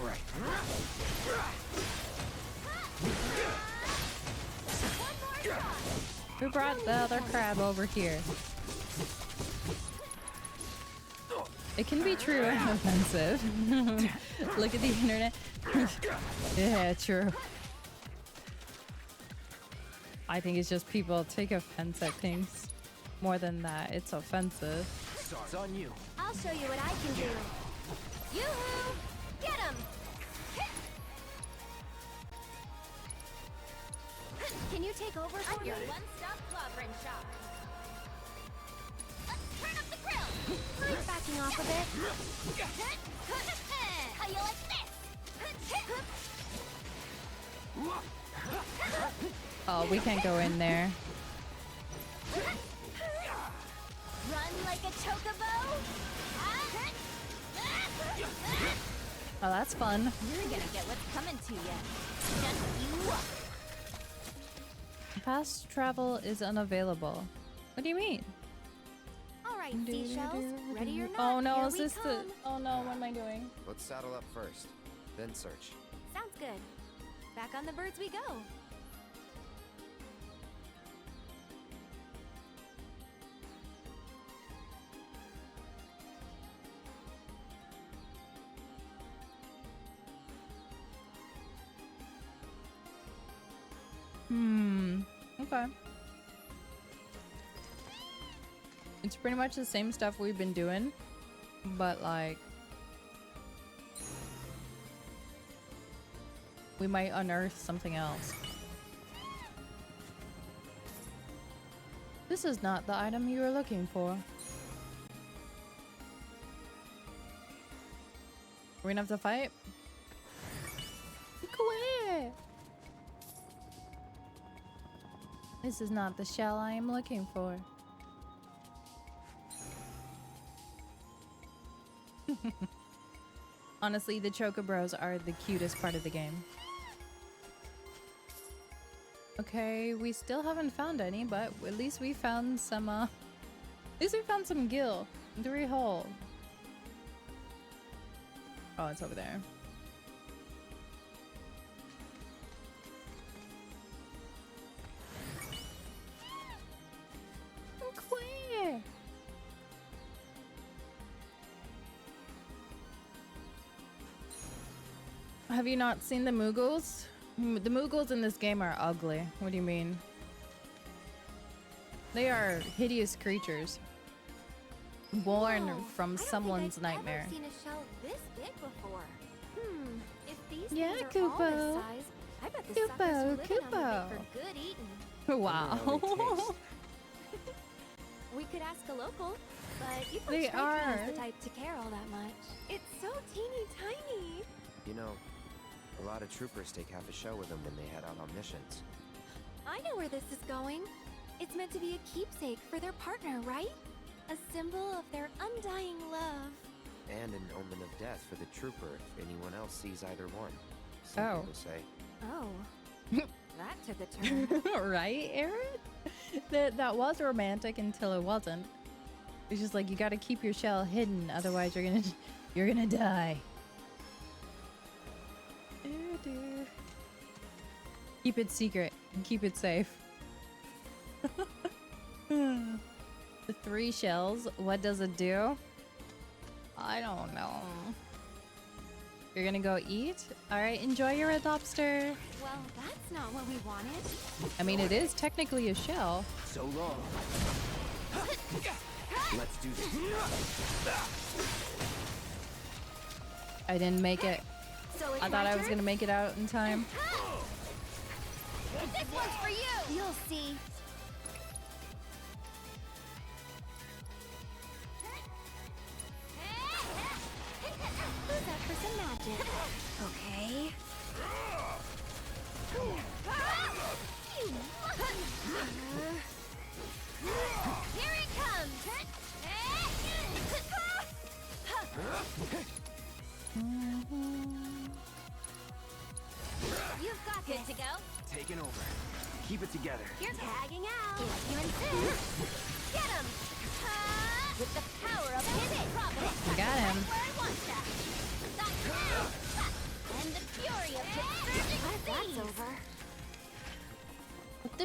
right. Who brought the other crab over here? It can be true and offensive. Look at the internet. Yeah, true. I think it's just people take offense at things. More than that, it's offensive. It's on you. I'll show you what I can do. Yoo-hoo! Get him! Can you take over for me? Your one-stop clobbering shop. Let's turn up the grill! Mind backing off a bit? How you like this? Oh, we can't go in there. Run like a chocobo? Oh, that's fun. You're gonna get what's coming to you. Just you up. Fast travel is unavailable. What do you mean? All right, seashells. Ready or not, Oh no, here is we this come. the... Oh no, what am I doing? Let's saddle up first, then search. Sounds good. Back on the birds we go. Okay. It's pretty much the same stuff we've been doing, but like we might unearth something else. This is not the item you were looking for. We're gonna have to fight? Quit! This is not the shell I am looking for. Honestly, the chocobros are the cutest part of the game. Okay, we still haven't found any, but at least we found some, at least we found some gill. 3 whole. Oh, it's over there. Queer. Have you not seen the Moogles? The Moogles in this game are ugly. What do you mean? They are hideous creatures. Born Whoa, from someone's nightmare. I've never seen a shell this big before. If these Yeah, things are all Kupo. this size, I bet the Kupo, suckers who live in them Kupo. are for good eating. Wow. We could ask a local, but you don't They strike me are. as the type to care all that much. It's so teeny tiny. You know, a lot of troopers take half a shell with them when they head out on missions. I know where this is going. It's meant to be a keepsake for their partner, right? A symbol of their undying love. And an omen of death for the trooper if anyone else sees either one. Some Oh. people say. Oh, that took a turn. Right, Aaron? That was romantic until it wasn't. It's just like you gotta keep your shell hidden, otherwise you're gonna die. Keep it secret and keep it safe. The 3 shells, what does it do? I don't know. You're gonna go eat? Alright, enjoy your red lobster. Well, that's not what we wanted. I mean, it is technically a shell. So long. Let's do this. I didn't make it. So it's I thought my I was turn? gonna make it out in time. This one's for you. You'll see. Who's up for some magic? Okay. Here it comes! You've got this. Good to go? Taking over. Keep it together. You're tagging out. If you insist. Get him! With the power of hidden providence. Got him. Where I want that. That's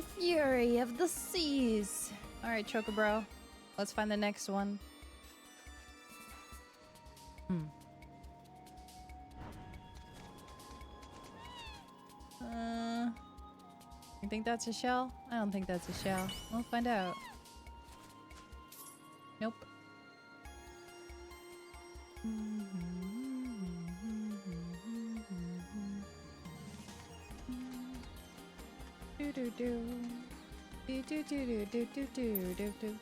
The fury of the seas. Alright, Chocobro. Let's find the next one. You think that's a shell? I don't think that's a shell. We'll find out. Nope. Do do do. Do do do do do do do do do.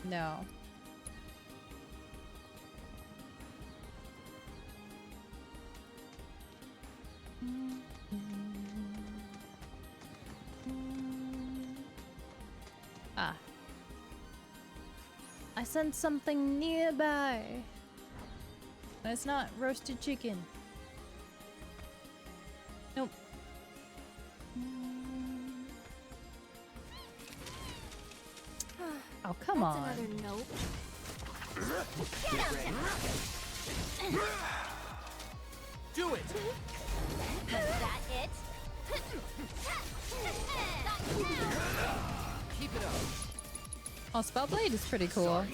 No. Ah. I sensed something nearby. And it's not roasted chicken. Nope. Oh, come That's on. another nope. Do it! Was that it? Keep it up. Oh, Spellblade is pretty cool. Sorry.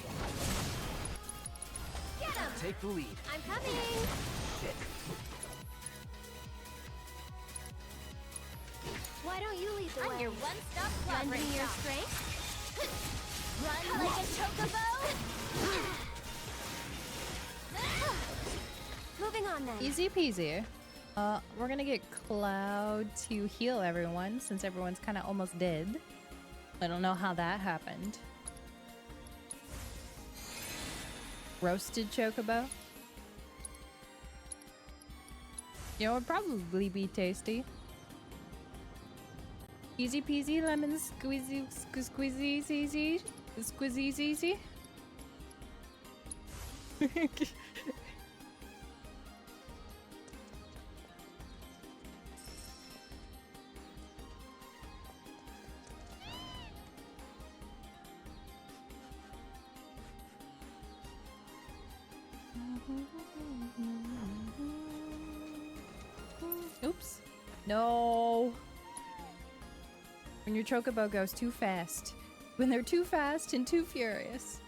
Get him! Take the lead. I'm coming! Shit. Why don't you lead the way? I'm your one-stop shop Lend me right your now. strength? Run like a chocobo. Moving on then. Easy peasy. We're gonna get Cloud to heal everyone since everyone's kind of almost dead. I don't know how that happened. Roasted Chocobo. You know, it would probably be tasty. Easy peasy lemon squeezy squeezy easy squeezy easy. Oops. No. When your Chocobo goes too fast. When they're too fast and too furious.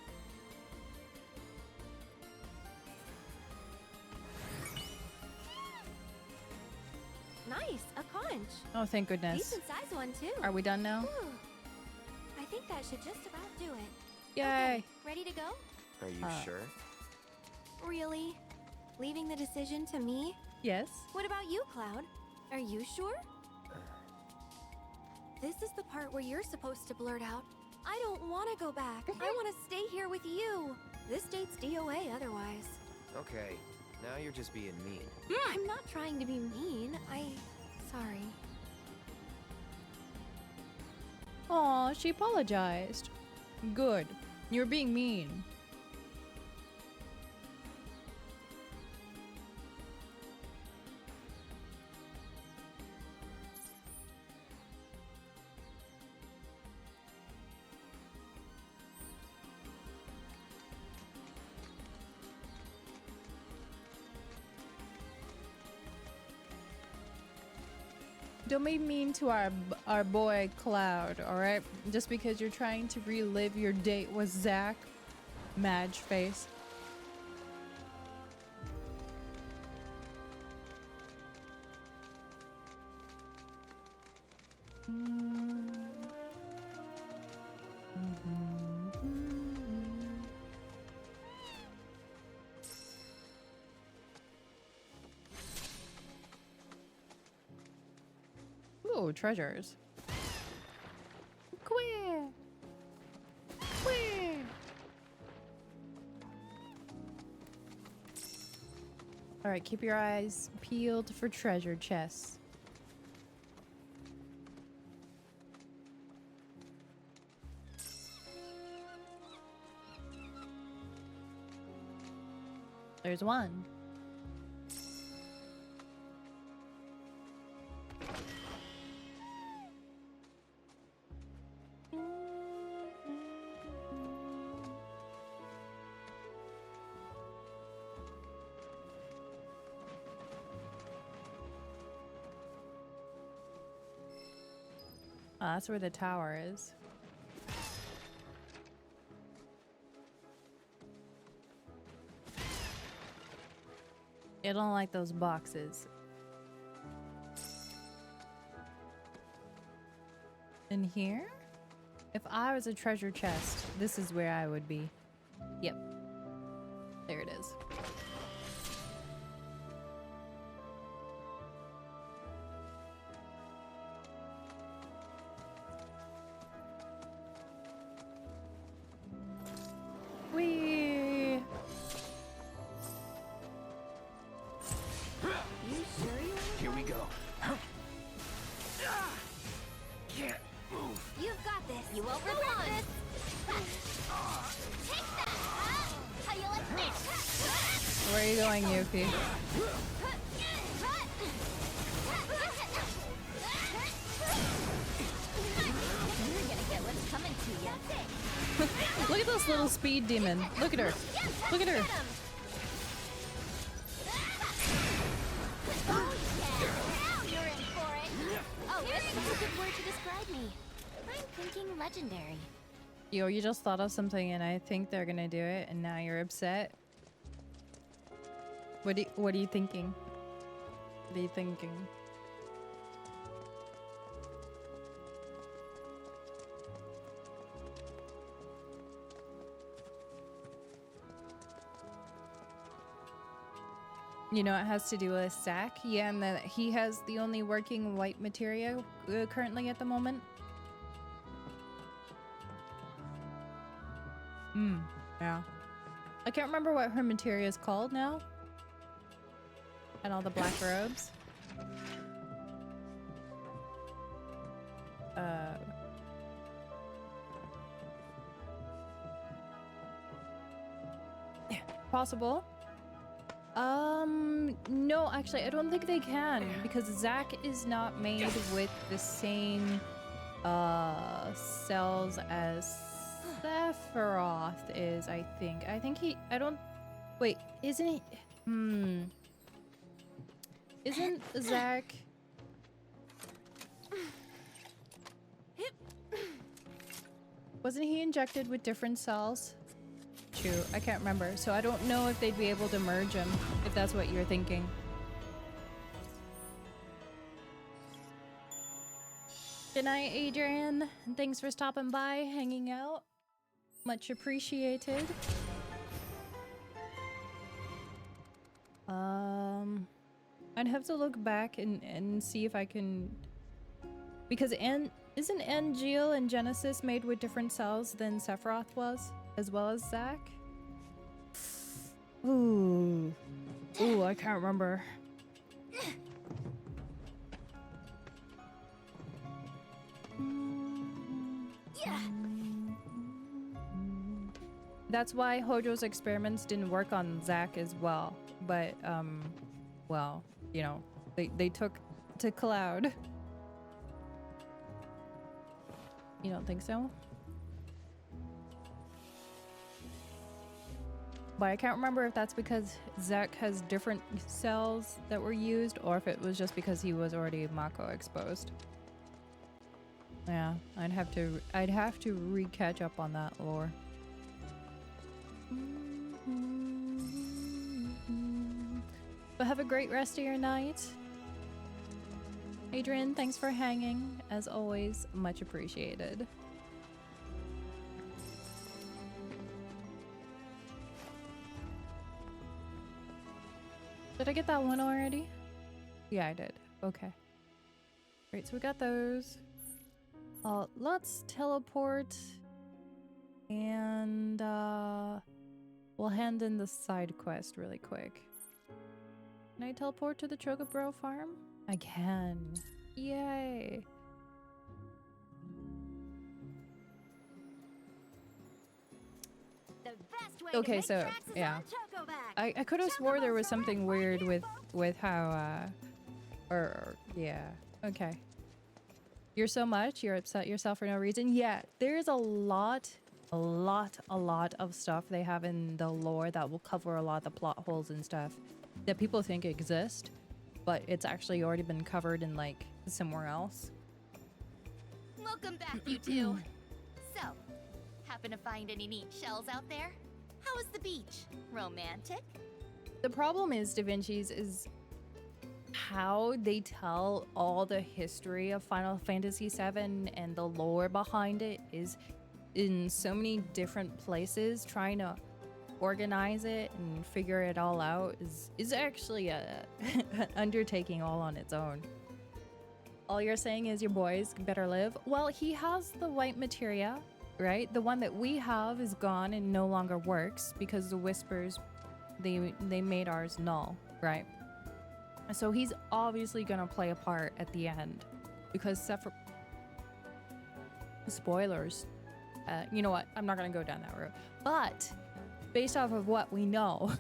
Nice, a conch. Oh, thank goodness. Decent size one too. Are we done now? Whew. I think that should just about do it. Yay. Okay, ready to go? Are you sure? Really? Leaving the decision to me? Yes. What about you, Cloud? Are you sure? This is the part where you're supposed to blurt out, I don't want to go back. I want to stay here with you. This date's DOA otherwise. Okay, now you're just being mean. I'm not trying to be mean. Sorry. Aw, she apologized. Good. You're being mean. Don't be mean to our boy Cloud, alright? Just because you're trying to relive your date with Zach. Madge face. Ooh, treasures. Queer. Queer. All right, keep your eyes peeled for treasure chests. There's one. That's where the tower is. I don't like those boxes. In here? If I was a treasure chest, this is where I would be. Yep. There it is. Whee! You sure you want Here we go. Can't move. You've got this. You won't regret this. Take that, huh? How you like this? Where are you going, Yuki? You're gonna get what's coming to you. Look at this little speed demon. Look at her. Look at her. Oh yeah! Now you're in for it. Oh, That's a good word to describe me. I'm thinking legendary. Yo, you just thought of something and I think they're gonna do it and now you're upset. What are you thinking? What are you thinking? You know, it has to do with Zack. Yeah, and that he has the only working white materia currently at the moment. Yeah. I can't remember what her materia is called now. And all the black robes. Possible. No, actually, I don't think they can because Zack is not made with the same cells as Sephiroth is, I think. I don't, wait, isn't he, isn't Zack, wasn't he injected with different cells? True, I can't remember. So I don't know if they'd be able to merge them, if that's what you're thinking. Good night, Adrian. Thanks for stopping by, hanging out. Much appreciated. I'd have to look back and see if I can... Because isn't Angeal and Genesis made with different cells than Sephiroth was? As well as Zack? Ooh. Ooh, I can't remember. Yeah. That's why Hojo's experiments didn't work on Zack as well. But, well, you know, they took to Cloud. You don't think so? But I can't remember if that's because Zack has different cells that were used or if it was just because he was already Mako exposed. Yeah, I'd have to re-catch up on that lore. But have a great rest of your night. Adrian, thanks for hanging. As always, much appreciated. Did I get that one already? Yeah, I did. Okay. Great, so we got those. Let's teleport. And, we'll hand in the side quest really quick. Can I teleport to the Chocobro farm? I can. Yay. The best way Okay, to make so, tracks is yeah. on Chocoback. I could have swore there was something weird with how yeah, okay. You're so much, you're upset yourself for no reason. Yeah, there's a lot of stuff they have in the lore that will cover a lot of the plot holes and stuff that people think exist, but it's actually already been covered in like somewhere else. Welcome back, you two. So, happen to find any neat shells out there? How was the beach? Romantic? The problem is, Da Vinci's, is how they tell all the history of Final Fantasy VII and the lore behind it is in so many different places. Trying to organize it and figure it all out is actually a an undertaking all on its own. All you're saying is your boys better live. Well, he has the white materia, right? The one that we have is gone and no longer works because the whispers, they made ours null, right? So he's obviously gonna play a part at the end because spoilers. You know what? I'm not gonna go down that route. But based off of what we know,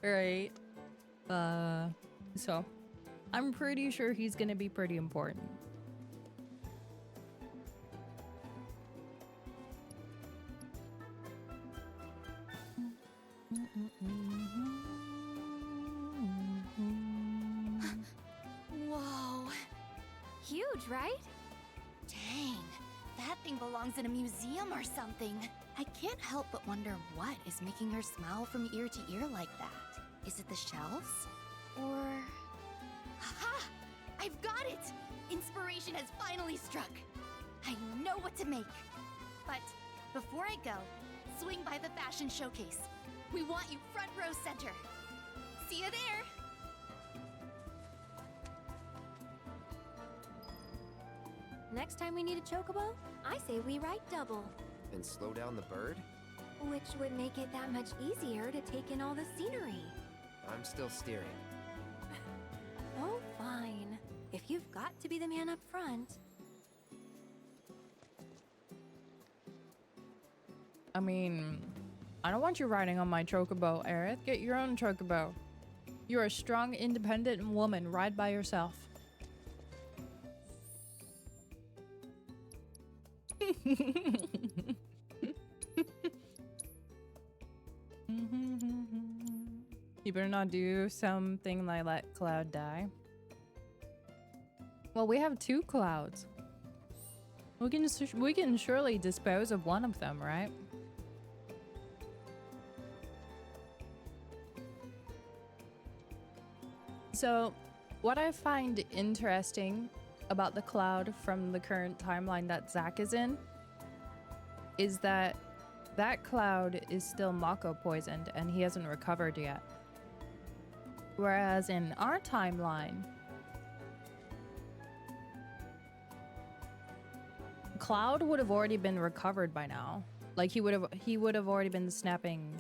right? So I'm pretty sure he's gonna be pretty important. Whoa. Huge, right? Dang. That thing belongs in a museum or something. I can't help but wonder what is making her smile from ear to ear like that. Is it the shells? Or... Aha! I've got it! Inspiration has finally struck. I know what to make. But before I go, swing by the fashion showcase. We want you front row center. See you there! Next time we need a chocobo, I say we ride double. And slow down the bird? Which would make it that much easier to take in all the scenery. I'm still steering. Oh, fine. If you've got to be the man up front. I mean, I don't want you riding on my chocobo, Aerith. Get your own chocobo. You're a strong, independent woman. Ride by yourself. You better not do something like let Cloud die. Well, we have two Clouds. We can surely dispose of one of them, right? So, what I find interesting about the Cloud from the current timeline that Zack is in is that that Cloud is still Mako poisoned and he hasn't recovered yet. Whereas in our timeline, Cloud would have already been recovered by now. Like he would have already been snapping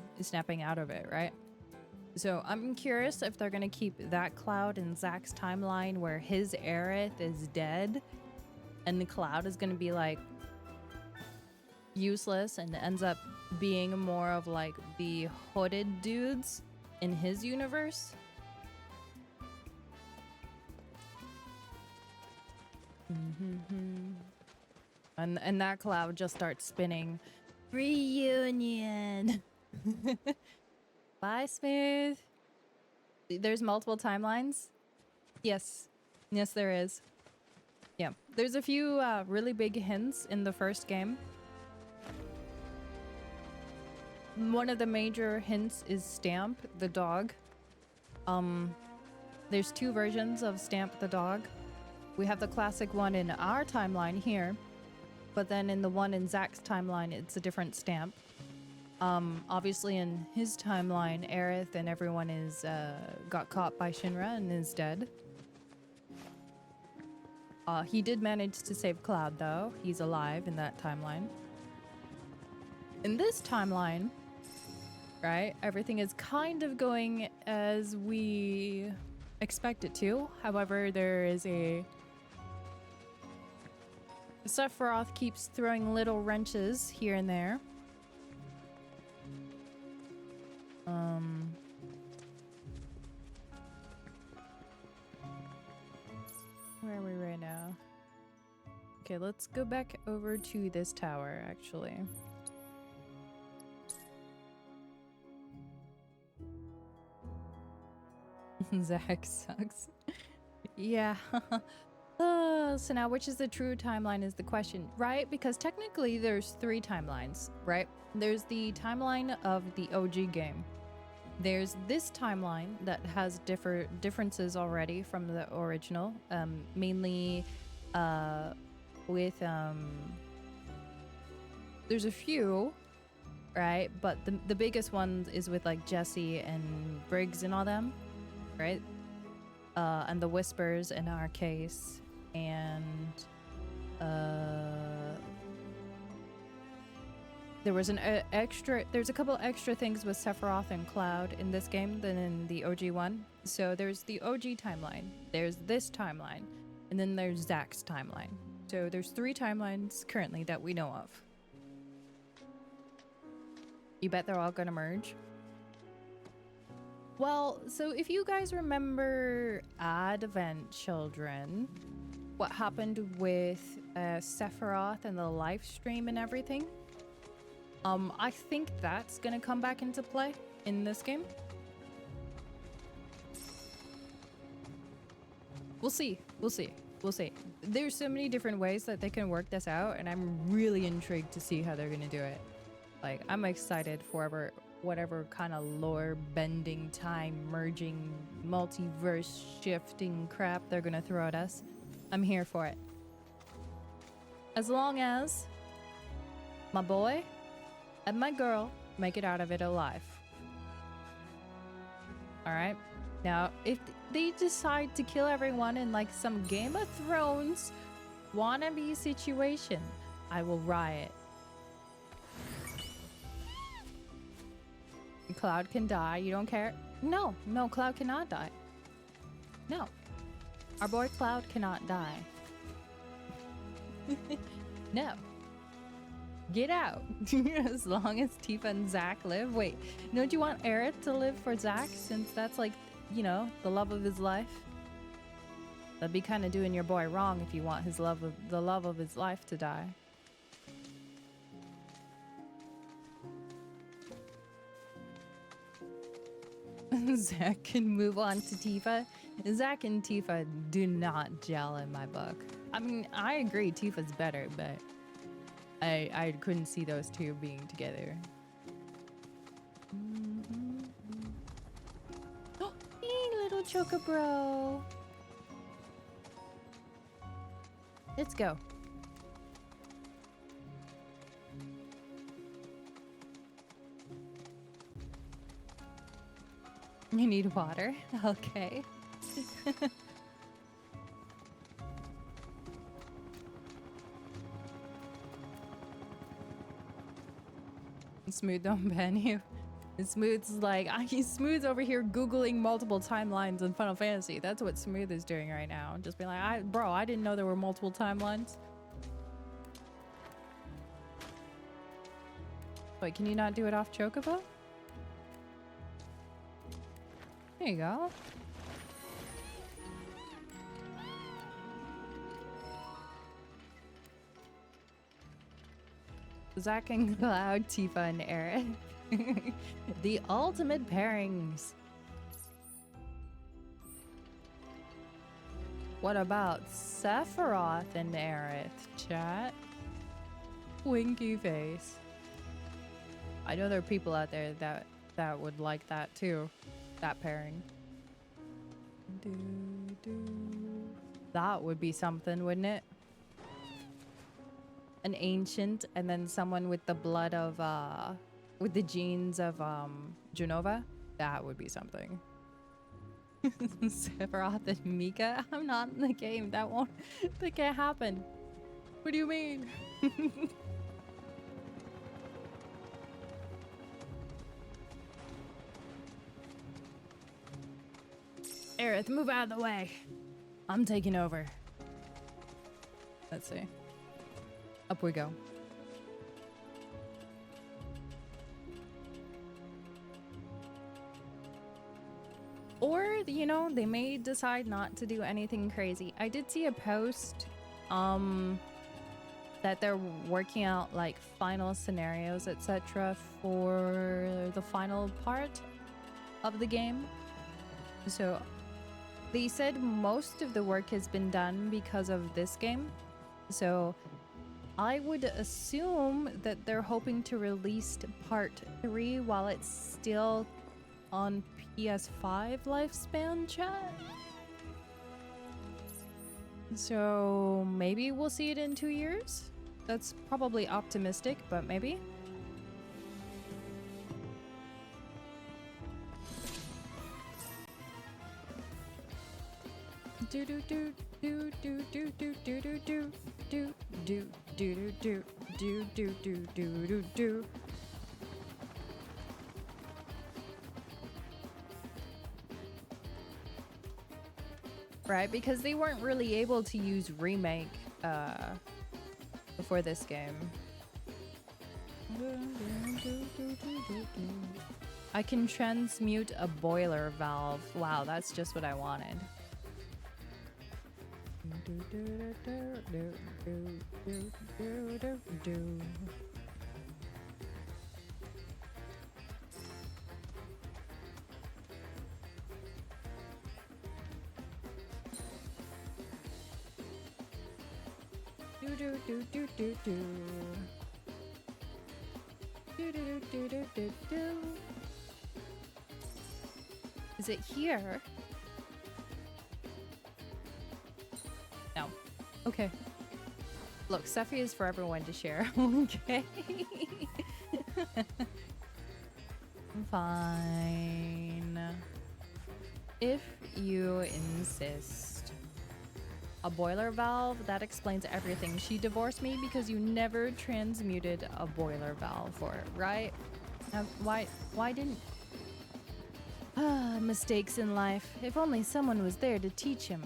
out of it, right? So I'm curious if they're gonna keep that Cloud in Zack's timeline where his Aerith is dead and the Cloud is gonna be like useless and ends up being more of like the hooded dudes in his universe. And that Cloud just starts spinning. Reunion. Bye, Smooth. There's multiple timelines? Yes. Yes, there is. Yeah. There's a few really big hints in the first game. One of the major hints is Stamp, the dog. There's two versions of Stamp the dog. We have the classic one in our timeline here, but then in the one in Zack's timeline, it's a different Stamp. Obviously in his timeline, Aerith and everyone is got caught by Shinra and is dead. He did manage to save Cloud though. He's alive in that timeline. In this timeline, right, everything is kind of going as we expect it to. However, there is Sephiroth keeps throwing little wrenches here and there. Where are we right now? Okay, let's go back over to this tower, actually. Zack sucks. Yeah. So now which is the true timeline is the question, right? Because technically there's 3 timelines, right? There's the timeline of the OG game. There's this timeline that has differences already from the original, mainly with there's a few, right? But the biggest one is with like Jesse and Briggs and all them, right? And the Whispers in our case, and there's a couple extra things with Sephiroth and Cloud in this game than in the OG one. So there's the OG timeline, there's this timeline, and then there's Zack's timeline. So there's 3 timelines currently that we know of. You bet they're all gonna merge? Well, so if you guys remember Advent Children, what happened with Sephiroth and the live stream and everything, I think that's gonna come back into play in this game. We'll see. There's so many different ways that they can work this out, and I'm really intrigued to see how they're gonna do it. Like, I'm excited for whatever kind of lore bending, time merging, multiverse shifting crap they're gonna throw at us. I'm here for it. As long as my boy and my girl make it out of it alive. Alright? Now, if they decide to kill everyone in like some Game of Thrones wannabe situation, I will riot. Cloud can die, you don't care? No, Cloud cannot die. No. Our boy Cloud cannot die. No. Get out. As long as Tifa and Zack live. Wait, don't you want Aerith to live for Zack, since that's like, you know, the love of his life? That'd be kind of doing your boy wrong if you want the love of his life to die. Zack can move on to Tifa. Zack and Tifa do not gel in my book. I mean, I agree Tifa's better, but I couldn't see those two being together. Oh, hey, little Chocobro. Let's go. You need water? Okay. Smooth don't ban you. Smooth's like, Smooth's over here Googling multiple timelines in Final Fantasy. That's what Smooth is doing right now. Just being like, bro, I didn't know there were multiple timelines. Wait, can you not do it off Chocobo? There you go. Zack and Cloud, Tifa and Aerith. The ultimate pairings. What about Sephiroth and Aerith, chat? Winky face. I know there are people out there that would like that too. That pairing. That would be something, wouldn't it? An ancient and then someone with the blood of with the genes of Genova. That would be something. Sephiroth and Mika. I'm not in the game. That can't happen. What do you mean? Aerith, move out of the way. I'm taking over. Let's see. Up we go. Or, you know, they may decide not to do anything crazy. I did see a post that they're working out like final scenarios, etc. for the final part of the game. So they said most of the work has been done because of this game. So I would assume that they're hoping to release part 3 while it's still on PS5 lifespan, chat. So maybe we'll see it in 2 years? That's probably optimistic, but maybe. Do do do do do do do do do do do do do do do do do do do. Right, because they weren't really able to use remake before this game. I can transmute a boiler valve. Wow, that's just what I wanted. Is it here? No. Okay. Look, Sephi is for everyone to share. Okay. Fine. If you insist. A boiler valve? That explains everything. She divorced me because you never transmuted a boiler valve for it, right? Now, why didn't... mistakes in life. If only someone was there to teach him.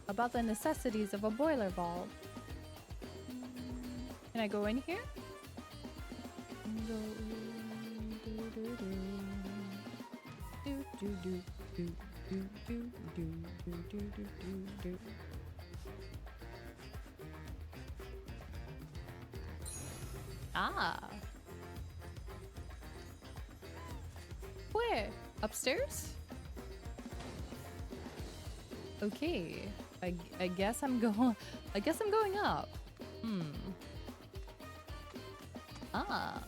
About the necessities of a boiler valve. Can I go in here? Ah. Where? Upstairs? Okay. I guess I'm going up. Ah.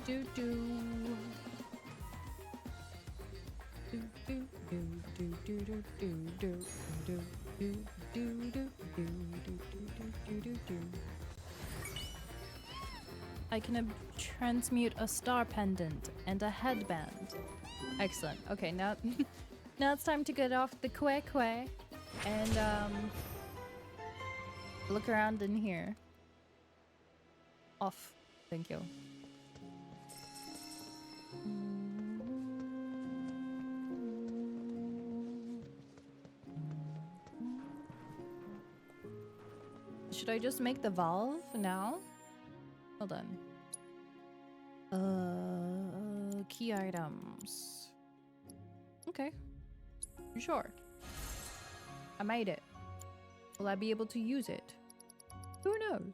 Do do. Do do do do do do do do do do do do do. I can transmute a star pendant and a headband. Excellent. Okay, now now it's time to get off the kwe and look around in here. Off. Thank you. Should I just make the valve now? Hold on. Key items. Okay. Sure. I made it. Will I be able to use it? Who knows?